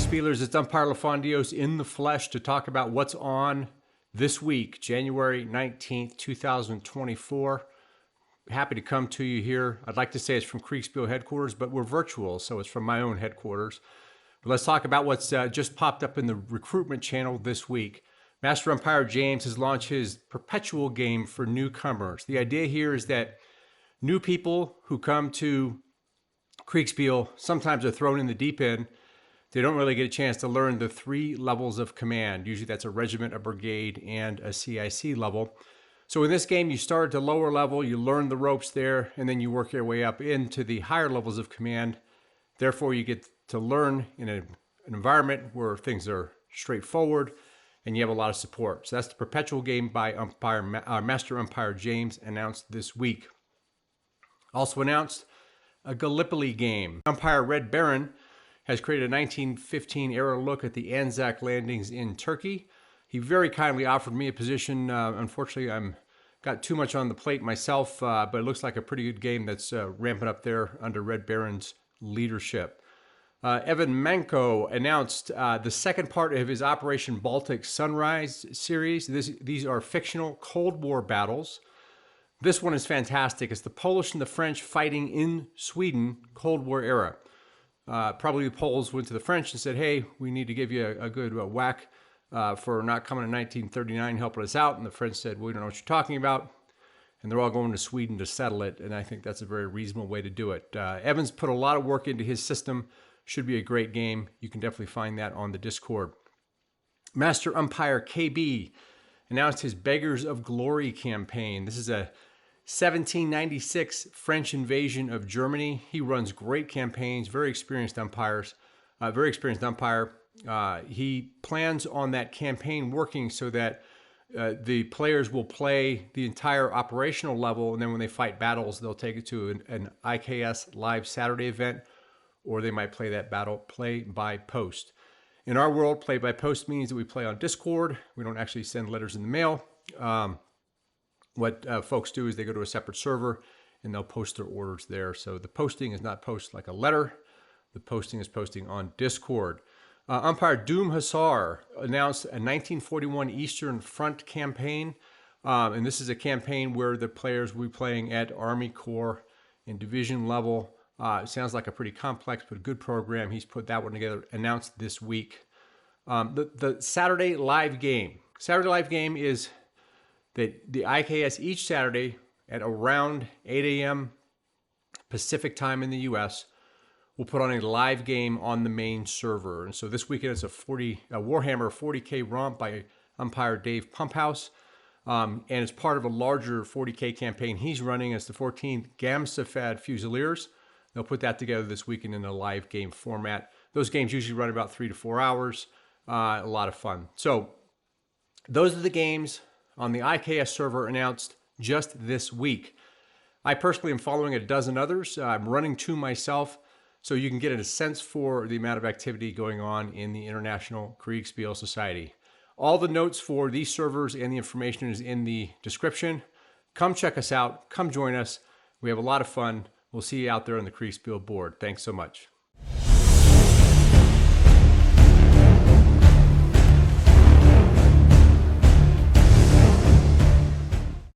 Kriegspielers, it's Umpire LaFondios in the flesh to talk about what's on this week, January 19th, 2024. Happy to come to you here. I'd like to say it's from Kriegsspiel headquarters, but we're virtual, so it's from my own headquarters. But let's talk about what's just popped up in the recruitment channel this week. Master Umpire James has launched his Perpetual Game for newcomers. The idea here is that new people who come to Kriegsspiel sometimes are thrown in the deep end. They don't really get a chance to learn the 3 levels of command. Usually that's a regiment, a brigade, and a CIC level. So in this game, you start at the lower level, you learn the ropes there, and then you work your way up into the higher levels of command. Therefore, you get to learn in an environment where things are straightforward and you have a lot of support. So that's the Perpetual Game by Master Umpire James, announced this week. Also announced a Gallipoli game. Umpire Red Baron has created a 1915 era look at the Anzac Landings in Turkey. He very kindly offered me a position. Unfortunately, I'm got too much on the plate myself, but it looks like a pretty good game that's ramping up there under Red Baron's leadership. Evan Mankno announced the second part of his Operation Baltic Sunrise series. These are fictional Cold War battles. This one is fantastic. It's the Polish and the French fighting in Sweden, Cold War era. Probably the Poles went to the French and said, hey, we need to give you a good whack for not coming in 1939, helping us out. And the French said, we don't know what you're talking about. And they're all going to Sweden to settle it. And I think that's a very reasonable way to do it. Evans put a lot of work into his system. Should be a great game. You can definitely find that on the Discord. Master Umpire KB announced his Beggars of Glory campaign. This is a 1796 French invasion of Germany. He runs great campaigns, very experienced umpire. He plans on that campaign working so that the players will play the entire operational level, and then when they fight battles, they'll take it to an IKS live Saturday event, or they might play that battle play by post. In our world, play by post means that we play on Discord. We don't actually send letters in the mail. What folks do is they go to a separate server and they'll post their orders there. So the posting is not post like a letter. The posting is posting on Discord. Umpire Doomhussar announced a 1941 Eastern Front campaign. And this is a campaign where the players will be playing at Army Corps and division level. It sounds like a pretty complex but a good program. He's put that one together, announced this week. The Saturday live game. Saturday live game is that the IKS each Saturday at around 8 a.m. Pacific time in the U.S. will put on a live game on the main server. And so this weekend it's a Warhammer 40K romp by Umpire Dave Pumphouse. And it's part of a larger 40K campaign he's running as the 14th Gamsafad Fusiliers. They'll put that together this weekend in a live game format. Those games usually run about 3 to 4 hours. A lot of fun. So those are the games on the IKS server announced just this week. I personally am following a dozen others. I'm running 2 myself, so you can get a sense for the amount of activity going on in the International Kriegsspiel Society. All the notes for these servers and the information is in the description. Come check us out. Come join us. We have a lot of fun. We'll see you out there on the Kriegsspiel board. Thanks so much.